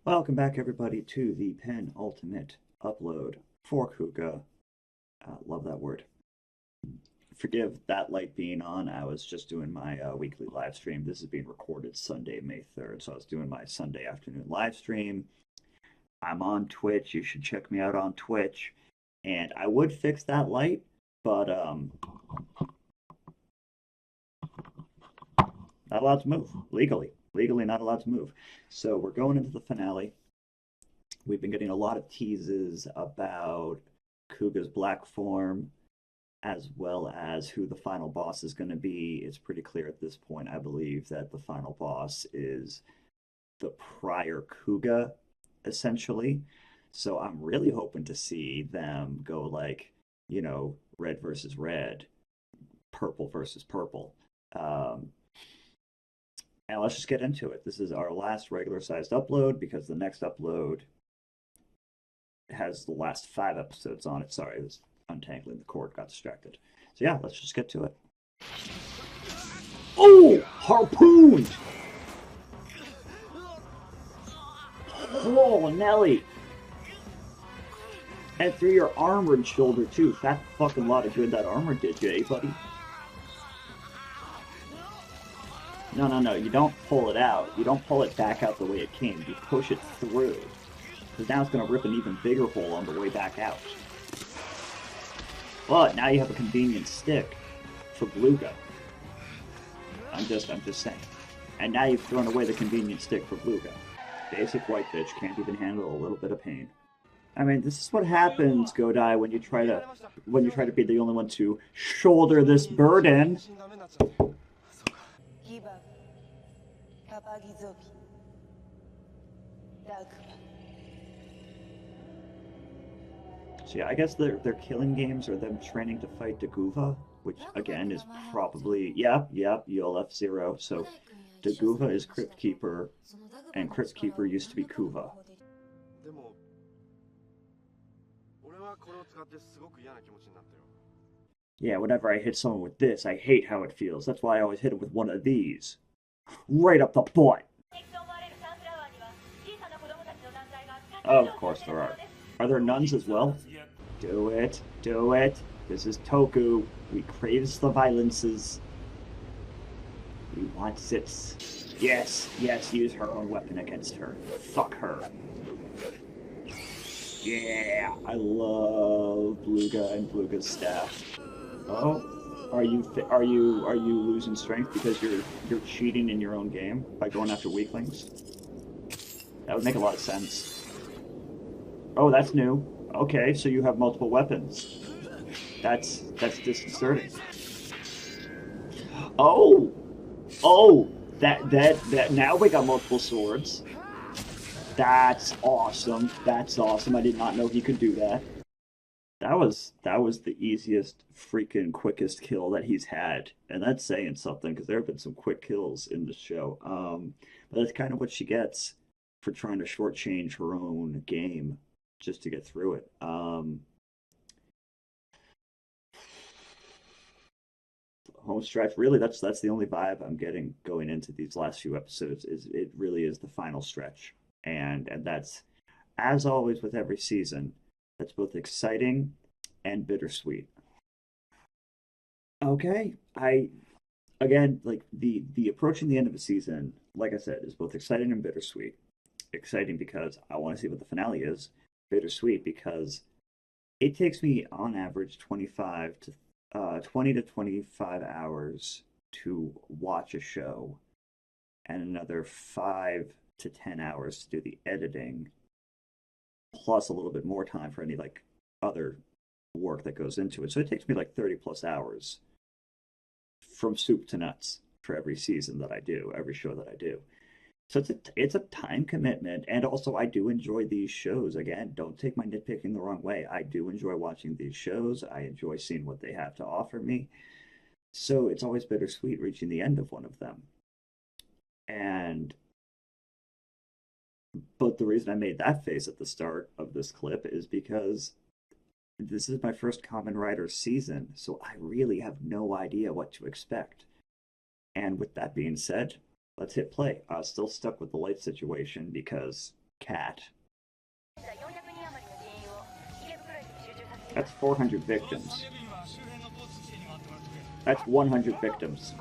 Welcome back, everybody, to the penultimate upload for Kuuga. Love that word. Forgive that light being on. I was just doing my weekly live stream. This is being recorded Sunday, May 3rd. So I was doing my Sunday afternoon live stream. I'm on Twitch. You should check me out on Twitch. And I would fix that light, but not allowed to move legally. Legally, not allowed to move. So we're going into the finale. We've been getting a lot of teases about Kuga's black form, as well as who the final boss is going to be. It's pretty clear at this point, I believe, that the final boss is the prior Kuuga, essentially. So I'm really hoping to see them go like, red versus red, purple versus purple. And let's just get into it. This is our last regular sized upload because the next upload has the last 5 episodes on it. Sorry, I was untangling the cord, got distracted. So yeah, let's just get to it. Oh, harpooned! Oh, Nelly! And through your armored shoulder too. Fat fucking lot of good that armor did you, eh, buddy? No. You don't pull it out. You don't pull it back out the way it came. You push it through. Because now it's going to rip an even bigger hole on the way back out. But now you have a convenient stick for Bluga. I'm just saying. And now you've thrown away the convenient stick for Bluga. Basic white bitch can't even handle a little bit of pain. I mean, this is what happens, Godai, when you try to be the only one to shoulder this burden. So yeah, I guess their killing games are them training to fight Daguva, which again is probably you'll F-Zero. So Daguva is Crypt Keeper, and Crypt Keeper used to be Kuva. Yeah, whenever I hit someone with this, I hate how it feels. That's why I always hit it with one of these. Right up the butt. Of course there are. Are there nuns as well? Do it. Do it. This is Toku. We craves the violences. We want it. Yes, use her own weapon against her. Fuck her. Yeah, I love Bluga and Bluga's staff. Oh, are you losing strength because you're cheating in your own game by going after weaklings? That would make a lot of sense. Oh, that's new. Okay, so you have multiple weapons. That's disconcerting. Oh, that now we got multiple swords. That's awesome. That's awesome. I did not know he could do that. That was the easiest, freaking quickest kill that he's had, and that's saying something because there have been some quick kills in the show. But that's kind of what she gets for trying to shortchange her own game just to get through it. Home stretch, really, that's the only vibe I'm getting going into these last few episodes. Is it really is the final stretch, and that's, as always with every season, that's both exciting and bittersweet. Okay, I again, like the approaching the end of the season, like I said, is both exciting and bittersweet. Exciting because I want to see what the finale is. Bittersweet because it takes me on average 20 to 25 hours to watch a show, and another 5 to 10 hours to do the editing, plus a little bit more time for any like other work that goes into it. So it takes me like 30 plus hours from soup to nuts for every season that I do, every show that I do. So it's a time commitment, and also I do enjoy these shows. Again, don't take my nitpicking the wrong way. I do enjoy watching these shows. I enjoy seeing what they have to offer me. So it's always bittersweet reaching the end of one of them. And but the reason I made that face at the start of this clip is because this is my first Kamen Rider season, so I really have no idea what to expect. And with that being said, let's hit play. Still stuck with the light situation because cat. That's 400 victims. That's 100 victims.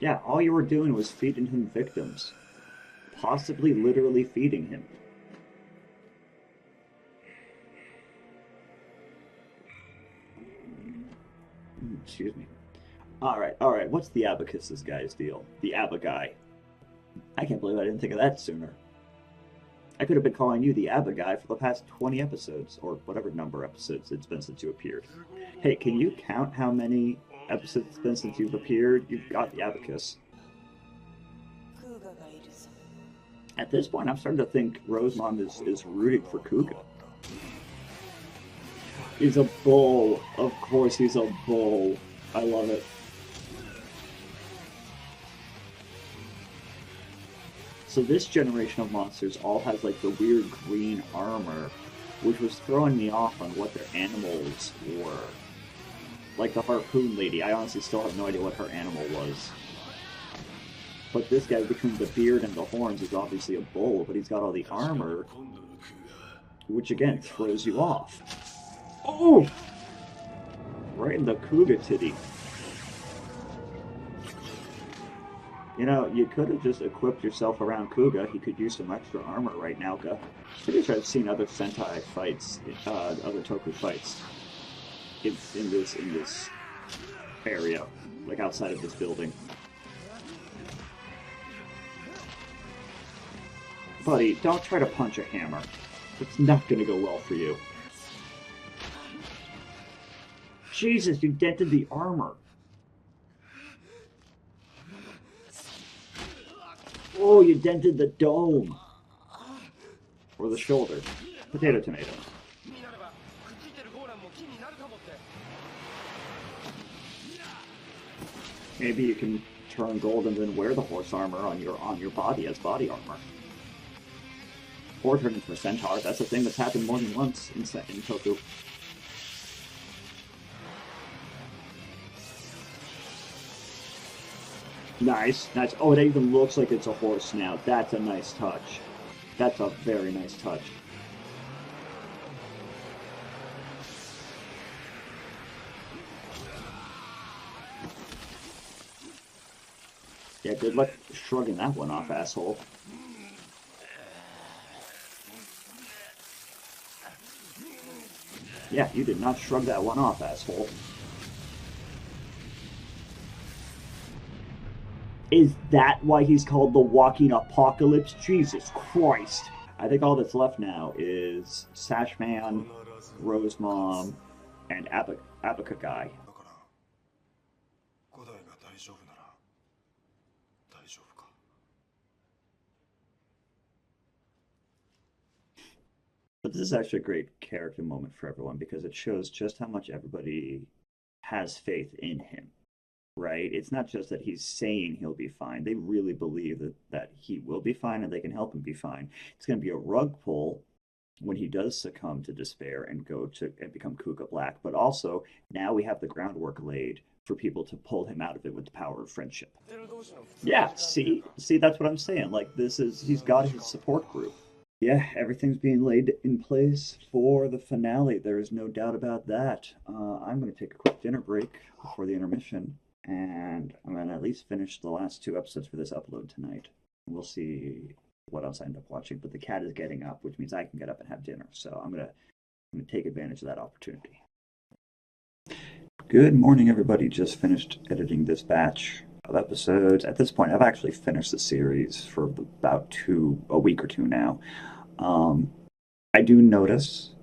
Yeah, all you were doing was feeding him victims. Possibly literally feeding him. Excuse me. Alright, what's the abacus's guy's deal? The Abba guy. I can't believe I didn't think of that sooner. I could have been calling you the Abba guy for the past 20 episodes, or whatever number of episodes it's been since you appeared. Hey, can you count how many episodes it's been since you've appeared? You've got the abacus. At this point, I'm starting to think Rosemond is rooting for Kuuga. He's a bull. Of course he's a bull. I love it. So this generation of monsters all has like the weird green armor, which was throwing me off on what their animals were. Like the harpoon lady, I honestly still have no idea what her animal was. But this guy, between the beard and the horns, is obviously a bull, but he's got all the armor, which again throws you off. Oh! Right in the Kuuga titty. You know, you could have just equipped yourself around Kuuga. He could use some extra armor right now. Pretty sure I've seen other Sentai fights, other Toku fights in this area, like outside of this building. Buddy, don't try to punch a hammer. It's not going to go well for you. Jesus, you dented the armor. Oh, you dented the dome. Or the shoulder. Potato, tomato. Maybe you can turn gold and then wear the horse armor on your body as body armor. Or turn into a centaur. That's a thing that's happened more than once in Toku. Nice, nice. Oh, it even looks like it's a horse now. That's a nice touch. That's a very nice touch. Yeah, good luck shrugging that one off, asshole. Yeah, you did not shrug that one off, asshole. Is that why he's called the Walking Apocalypse? Jesus Christ. I think all that's left now is Sashman, Rosemom, and Abaca Guy. But this is actually a great character moment for everyone because it shows just how much everybody has faith in him. Right? It's not just that he's saying he'll be fine. They really believe that he will be fine and they can help him be fine. It's going to be a rug pull when he does succumb to despair and become Kuuga Black. But also, now we have the groundwork laid for people to pull him out of it with the power of friendship. Yeah, see, that's what I'm saying. Like, he's got his support group. Yeah, everything's being laid in place for the finale. There is no doubt about that. I'm going to take a quick dinner break before the intermission. And I'm going to at least finish the last 2 episodes for this upload tonight. We'll see what else I end up watching. But the cat is getting up, which means I can get up and have dinner. So I'm going to take advantage of that opportunity. Good morning, everybody. Just finished editing this batch of episodes. At this point, I've actually finished the series for about a week or two now. I do notice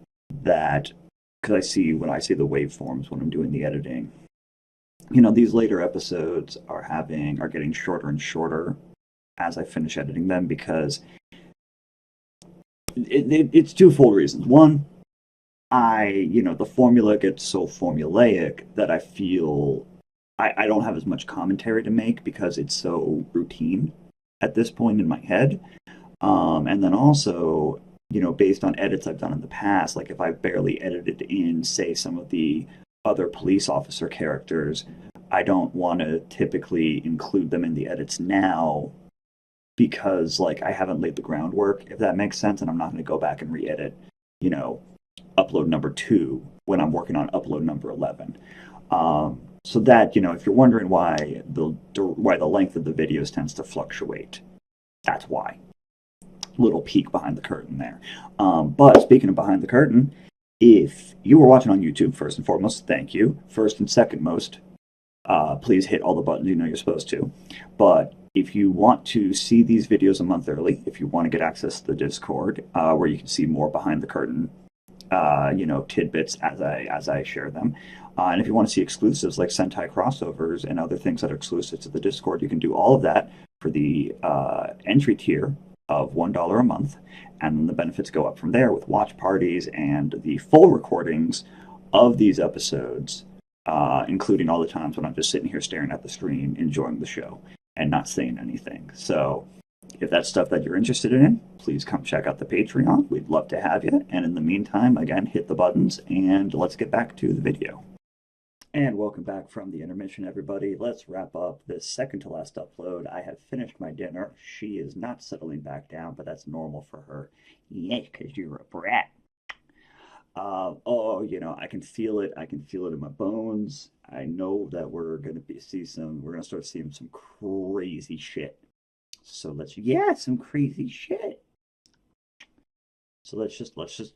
that, because when I see the waveforms when I'm doing the editing, you know, these later episodes are getting shorter and shorter as I finish editing them because it's twofold reasons. One, the formula gets so formulaic that I feel I don't have as much commentary to make because it's so routine at this point in my head. And then also, based on edits I've done in the past, like if I barely edited in, say, some of the other police officer characters, I don't want to typically include them in the edits now because like I haven't laid the groundwork, if that makes sense, and I'm not going to go back and re-edit, you know, upload number 2 when I'm working on upload number 11. So that, if you're wondering why the length of the videos tends to fluctuate, that's why. Little peek behind the curtain there. But speaking of behind the curtain, if you were watching on YouTube, first and foremost, thank you. First and second most, please hit all the buttons you know you're supposed to. But if you want to see these videos a month early, if you want to get access to the Discord, where you can see more behind the curtain, tidbits as I share them, and if you want to see exclusives like Sentai crossovers and other things that are exclusive to the Discord, you can do all of that for the entry tier of $1 a month, and then the benefits go up from there with watch parties and the full recordings of these episodes, including all the times when I'm just sitting here staring at the screen, enjoying the show, and not saying anything. So if that's stuff that you're interested in, please come check out the Patreon. We'd love to have you. And in the meantime, again, hit the buttons, and let's get back to the video. And welcome back from the intermission, everybody. Let's wrap up this second to last upload. I have finished my dinner. She is not settling back down, but that's normal for her. Yes, because you're a brat. I can feel it. I can feel it in my bones. I know that we're going to start seeing some crazy shit. So some crazy shit. So let's just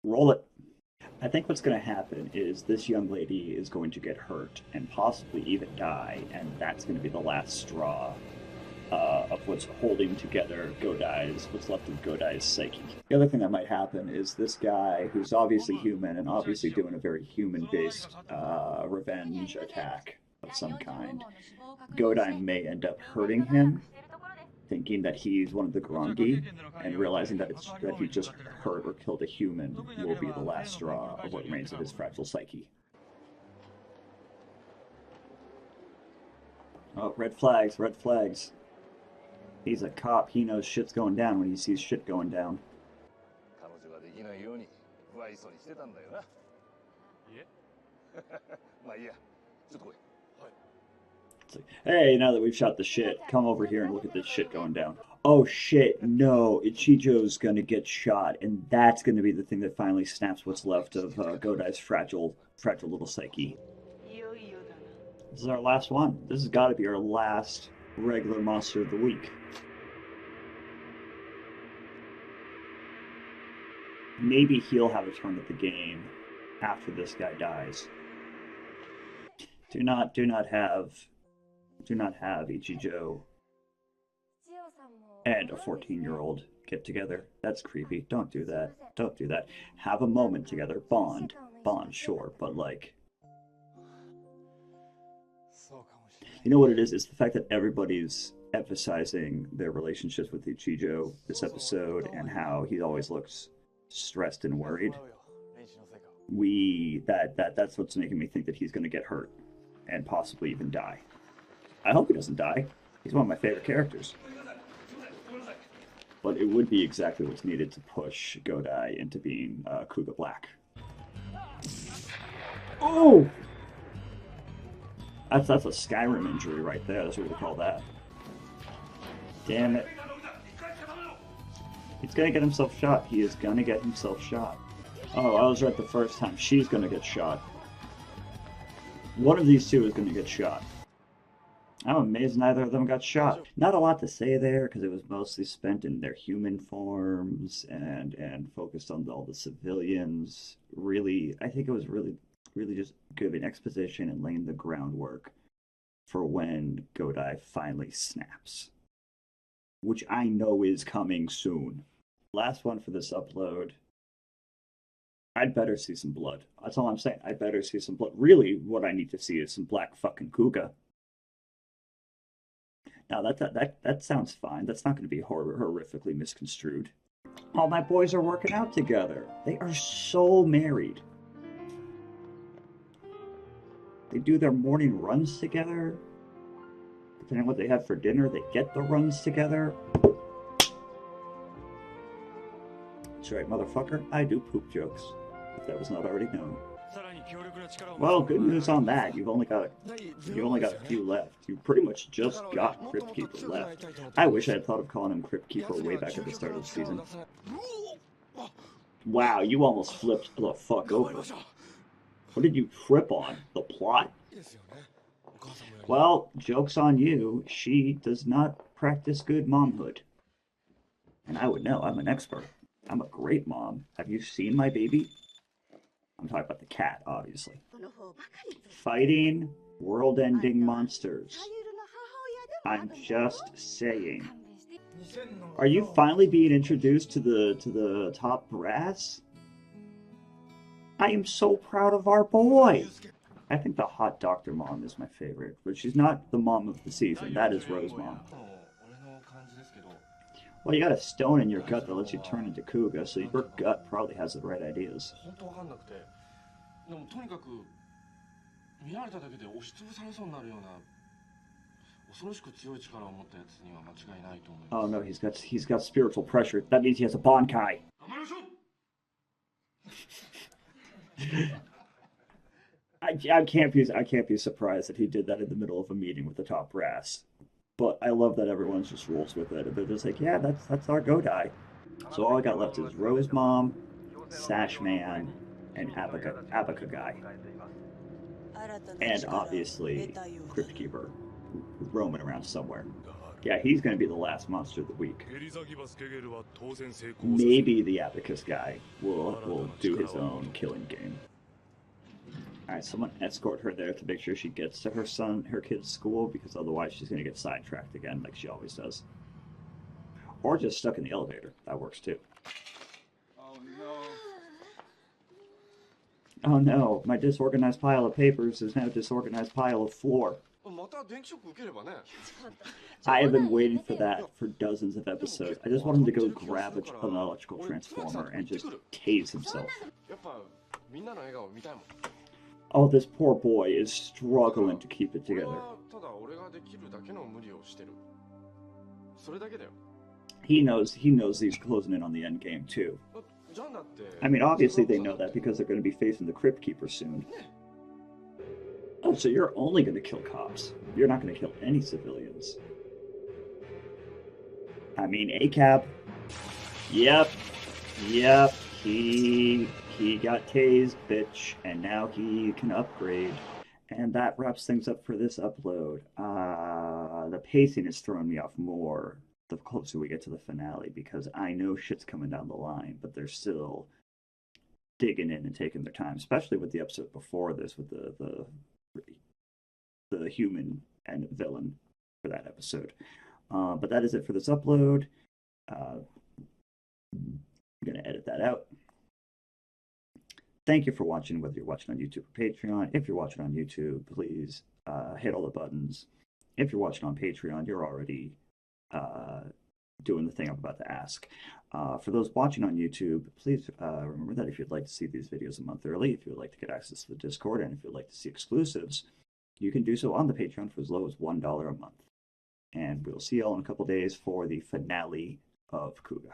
roll it. I think what's going to happen is this young lady is going to get hurt and possibly even die, and that's going to be the last straw of what's holding together what's left of Godai's psyche. The other thing that might happen is this guy, who's obviously human and obviously doing a very human-based revenge attack of some kind, Godai may end up hurting him, thinking that he's one of the Grongi, and realizing that he just hurt or killed a human will be the last straw of what remains of his fragile psyche. Oh, red flags, red flags. He's a cop. He knows shit's going down when he sees shit going down. It's like, hey, now that we've shot the shit, come over here and look at this shit going down. Oh shit, no, Ichijo's gonna get shot, and that's gonna be the thing that finally snaps what's left of Godai's fragile little psyche. This is our last one. This has got to be our last regular monster of the week. Maybe he'll have a turn at the game after this guy dies. Do not have Ichijo and a 14-year-old get together. That's creepy. Don't do that. Don't do that. Have a moment together. Bond, sure, but like, you know what it is? It's the fact that everybody's emphasizing their relationships with Ichijo this episode and how he always looks stressed and worried. That's what's making me think that he's going to get hurt and possibly even die. I hope he doesn't die. He's one of my favorite characters. But it would be exactly what's needed to push Godai into being Kuuga Black. Oh! That's a Skyrim injury right there. That's what we call that. Damn it. He's gonna get himself shot. He is gonna get himself shot. Oh, I was right the first time. She's gonna get shot. One of these two is gonna get shot. I'm amazed neither of them got shot. Not a lot to say there, because it was mostly spent in their human forms and focused on all the civilians. Really, I think it was really just giving exposition and laying the groundwork for when Godai finally snaps. Which I know is coming soon. Last one for this upload. I'd better see some blood. That's all I'm saying. I'd better see some blood. Really, what I need to see is some black fucking Kuuga. Now, that sounds fine. That's not going to be horrifically misconstrued. All my boys are working out together. They are so married. They do their morning runs together. Depending on what they have for dinner, they get the runs together. That's right, motherfucker. I do poop jokes, if that was not already known. Well, good news on that. You only got a few left. You pretty much just got Crypt Keeper left. I wish I had thought of calling him Crypt Keeper way back at the start of the season. Wow, you almost flipped the fuck over. What did you trip on? The plot. Well, joke's on you. She does not practice good momhood. And I would know. I'm an expert. I'm a great mom. Have you seen my baby? I'm talking about the cat, obviously. Fighting world-ending monsters. I'm just saying. Are you finally being introduced to the top brass? I am so proud of our boy. I think the hot doctor mom is my favorite, but she's not the mom of the season. That is Rose mom. Well, you got a stone in your gut that lets you turn into Kuuga, so your gut probably has the right ideas. Oh no, he's got spiritual pressure. That means he has a Bankai. I can't be surprised that he did that in the middle of a meeting with the top brass. But I love that everyone's just rolls with it. They're just like, yeah, that's our Godai. So all I got left is Rose Mom, Sash Man, and Abaca Guy. And obviously Crypt Keeper roaming around somewhere. Yeah, he's going to be the last monster of the week. Maybe the Abacus guy will do his own killing game. Alright, someone escort her there to make sure she gets to her kid's school, because otherwise she's going to get sidetracked again like she always does. Or just stuck in the elevator. That works too. Oh no. Oh no, my disorganized pile of papers is now a disorganized pile of floor. I have been waiting for that for dozens of episodes. I just want him to go grab an electrical transformer and just tase himself. Oh, this poor boy is struggling to keep it together. He knows he's closing in on the end game too. I mean, obviously they know that because they're going to be facing the Crypt Keeper soon. Oh, so you're only going to kill cops. You're not going to kill any civilians. I mean, ACAB. Yep. He got tased, bitch, and now he can upgrade. And that wraps things up for this upload. The pacing is throwing me off more the closer we get to the finale, because I know shit's coming down the line, but they're still digging in and taking their time, especially with the episode before this, with the human and villain for that episode. But that is it for this upload. I'm going to edit that out. Thank you for watching, whether you're watching on YouTube or Patreon. If you're watching on YouTube, please hit all the buttons. If you're watching on Patreon, you're already doing the thing I'm about to ask. For those watching on YouTube, please remember that if you'd like to see these videos a month early, if you'd like to get access to the Discord, and if you'd like to see exclusives, you can do so on the Patreon for as low as $1 a month. And we'll see you all in a couple days for the finale of Kuuga.